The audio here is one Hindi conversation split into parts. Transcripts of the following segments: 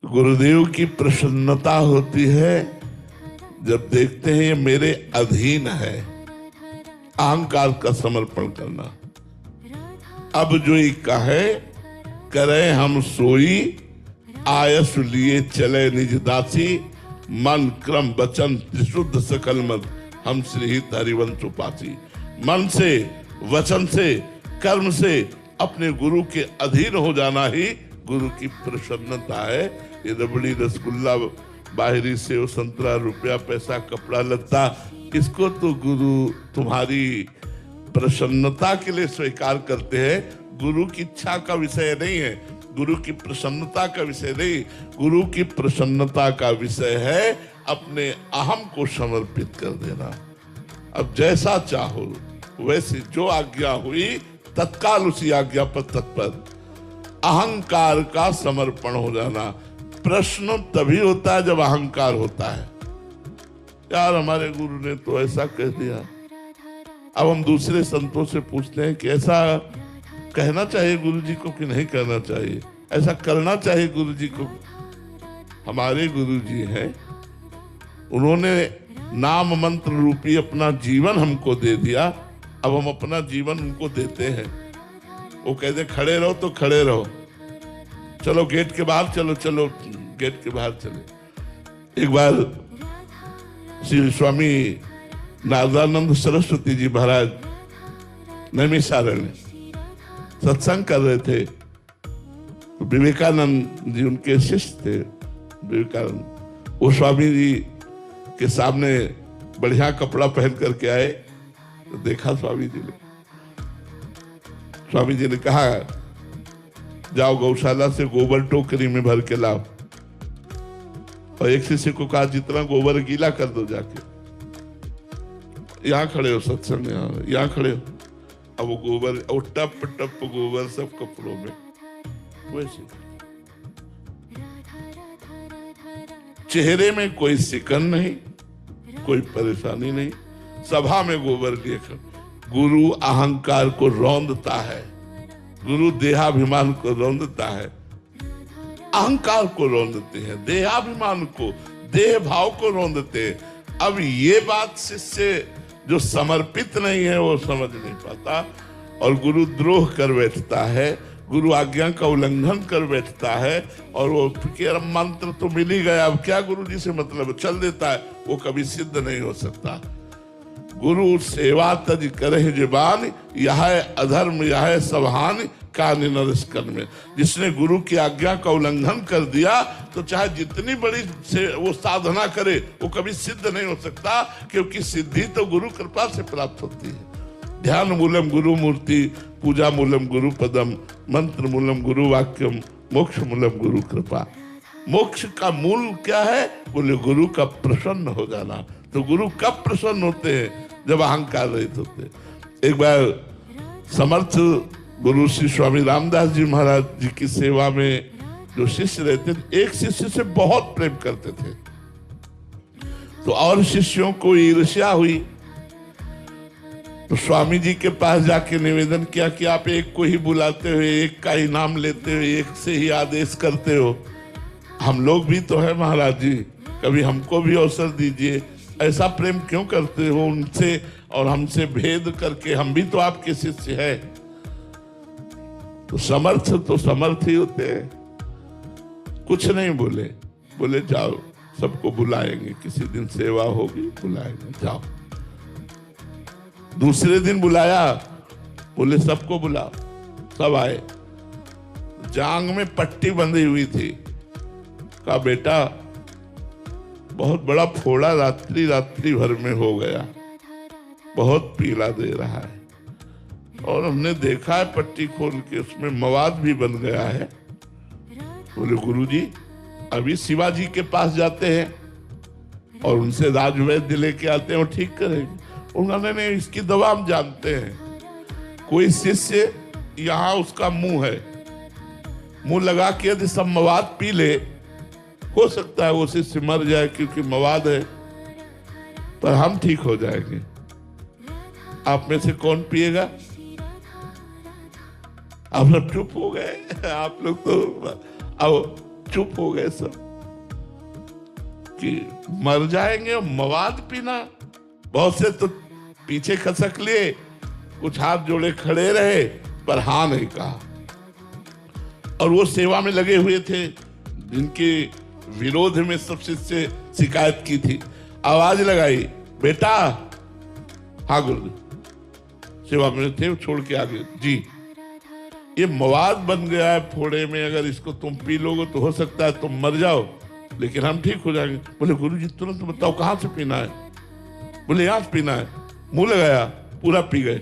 गुरुदेव की प्रसन्नता होती है जब देखते हैं ये मेरे अधीन है। अहंकार का समर्पण करना। अब जो ही कहे करे हम सोई, आयस लिए चले निज दासी, मन क्रम वचन त्रिशुद्ध सकल मद, हम श्री हरिवंश उपासी। मन से, वचन से, कर्म से अपने गुरु के अधीन हो जाना ही गुरु की प्रसन्नता है। ये रबड़ी रसगुल्ला, बाहरी सेव संतरा, रुपया पैसा, कपड़ा लत्ता, इसको तो गुरु तुम्हारी प्रसन्नता के लिए स्वीकार करते हैं। गुरु की इच्छा का विषय नहीं है, गुरु की प्रसन्नता का विषय नहीं। गुरु की प्रसन्नता का विषय है अपने अहम को समर्पित कर देना। अब जैसा चाहो वैसे जो आज्ञा हुई तत्काल उसी आज्ञा पर तत्पर, अहंकार का समर्पण हो जाना। प्रश्न तभी होता है जब अहंकार होता है। यार हमारे गुरु ने तो ऐसा कह दिया। अब हम दूसरे संतों से पूछते हैं कि ऐसा कहना चाहिए गुरु जी को कि नहीं कहना चाहिए, ऐसा करना चाहिए गुरु जी को। हमारे गुरु जी हैं, उन्होंने नाम मंत्र रूपी अपना जीवन हमको दे दिया। अब हम अपना जीवन उनको देते हैं। वो कहते खड़े रहो तो खड़े रहो, चलो गेट के बाहर चलो, चलो गेट के बाहर चले। एक बार श्री स्वामी नारदानंद सरस्वती जी महाराज नैमिषारण्य सत्संग कर रहे थे। तो विवेकानंद जी उनके शिष्य थे। विवेकानंद वो स्वामी जी के सामने बढ़िया कपड़ा पहन करके आए। तो देखा स्वामी जी ने कहा जाओ गौशाला से गोबर टोकरी में भर के लाओ। और एक शिष्य को कहा जितना गोबर गीला कर दो जाके। यहाँ खड़े हो सत्संग, यहाँ खड़े हो। अब वो गोबर और टप टप गोबर सब कपड़ों में। वैसे चेहरे में कोई सिकन नहीं, कोई परेशानी नहीं, सभा में गोबर लिए गुरु अहंकार को रौंदता है, गुरु देहाभिमान को रौंदता है, अहंकार को रौंदते हैं, देहाभिमान को, देह भाव को रौंदते हैं। अब ये बात शिष्य जो समर्पित नहीं है वो समझ नहीं पाता और गुरु द्रोह कर बैठता है, गुरु आज्ञा का उल्लंघन कर बैठता है। और वो मंत्र तो मिल ही गया, अब क्या गुरु जी से मतलब, चल देता है। वो कभी सिद्ध नहीं हो सकता। गुरु सेवा तज करे जुबान, यह अधर्म यह सबहान कान नरस कर्म में। जिसने गुरु की आज्ञा का उल्लंघन कर दिया तो चाहे जितनी बड़ी से वो साधना करे वो कभी सिद्ध नहीं हो सकता, क्योंकि सिद्धि तो गुरु कृपा से प्राप्त होती है। ध्यान मूलम गुरु मूर्ति, पूजा मूलम गुरु पदम, मंत्र मूलम गुरु वाक्यम, मोक्ष मूलम गुरु कृपा। मोक्ष का मूल क्या है? बोले गुरु का प्रसन्न हो जाना। तो गुरु कब प्रसन्न होते हैं? जब अहंकार रहित होते। एक बार समर्थ गुरु श्री स्वामी रामदास जी महाराज जी की सेवा में जो शिष्य रहते थे, एक शिष्य से बहुत प्रेम करते थे। तो और शिष्यों को ईर्ष्या हुई तो स्वामी जी के पास जाके निवेदन किया कि आप एक को ही बुलाते हो, एक का ही नाम लेते हो, एक से ही आदेश करते हो। हम लोग भी तो है महाराज जी, कभी हमको भी अवसर दीजिए। ऐसा प्रेम क्यों करते हो उनसे और हमसे भेद करके? हम भी तो आपके शिष्य हैं। तो समर्थ ही होते हैं। कुछ नहीं बोले, बोले जाओ सबको बुलाएंगे, किसी दिन सेवा होगी बुलाएंगे, जाओ। दूसरे दिन बुलाया, बोले सबको बुलाओ, सब आए। जांग में पट्टी बंधी हुई थी। कहा बेटा बहुत बड़ा फोड़ा रात्रि भर में हो गया, बहुत पीला दे रहा है, और हमने देखा है पट्टी खोल के उसमें मवाद भी बन गया है। बोले गुरुजी अभी शिवाजी के पास जाते हैं और उनसे राजवैद्य लेके आते हैं, वो ठीक करेंगे। उन्होंने नहीं, इसकी दवा हम जानते हैं। कोई शिष्य यहाँ उसका मुंह है, मुंह लगा के यदि सब मवाद पी ले, हो सकता है वो शिष्य मर जाए क्योंकि मवाद है, पर हम ठीक हो जाएंगे। आप में से कौन पिएगा? आप लोग चुप हो गए। आप लोग तो अब चुप हो गए सब कि मर जाएंगे। मवाद पीना, बहुत से तो पीछे खसक लिए, कुछ हाथ जोड़े खड़े रहे पर हाँ नहीं कहा। और वो सेवा में लगे हुए थे जिनके विरोध में सबसे से शिकायत की थी, आवाज लगाई, बेटा। हाँ गुरु, सेवा में थे, छोड़ के आगे। जी, ये मवाद बन गया है फोड़े में, अगर इसको तुम पी लोगे तो हो सकता है तुम मर जाओ, लेकिन हम ठीक हो जाएंगे। बोले गुरु जी तुरंत बताओ कहां से पीना है? बोले यहां से पीना है। मुंह लगाया, पूरा पी गए।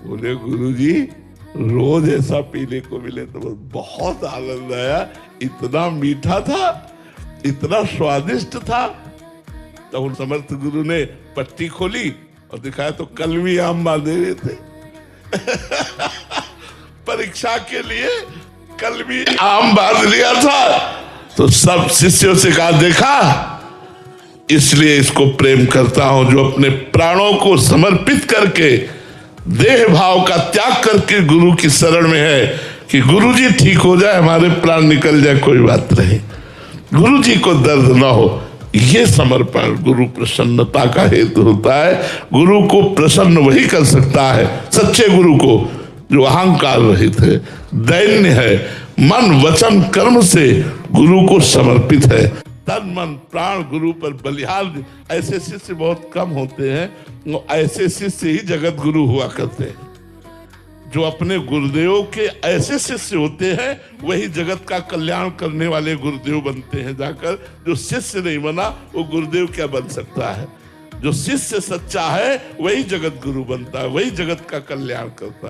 बोले गुरु जी रोज ऐसा पीने को मिले तो बहुत आनंद आया, इतना मीठा था, इतना स्वादिष्ट था। तो उन समर्थ गुरु ने पट्टी खोली और दिखाया तो कलमी आम बांधे हुए थे। परीक्षा के लिए कलमी आम बांध लिया था। तो सब शिष्यों से कहा, देखा, इसलिए इसको प्रेम करता हूं, जो अपने प्राणों को समर्पित करके, देह भाव का त्याग करके गुरु की शरण में है कि गुरु जी ठीक हो जाए, हमारे प्राण निकल जाए, कोई बात नहीं, गुरु जी को दर्द ना हो। ये समर्पण गुरु प्रसन्नता का हेतु होता है। गुरु को प्रसन्न वही कर सकता है, सच्चे गुरु को, जो अहंकार रहित है, दैन्य है, मन वचन कर्म से गुरु को समर्पित है, तन मन प्राण गुरु पर बलिहार। ऐसे शिष्य बहुत कम होते हैं, ऐसे शिष्य ही जगत गुरु हुआ करते हैं। जो अपने गुरुदेव के ऐसे शिष्य होते हैं वही जगत का कल्याण करने वाले गुरुदेव बनते हैं जाकर। जो शिष्य नहीं बना वो गुरुदेव क्या बन सकता है? जो शिष्य सच्चा है वही जगत गुरु बनता है, वही जगत का कल्याण करता है।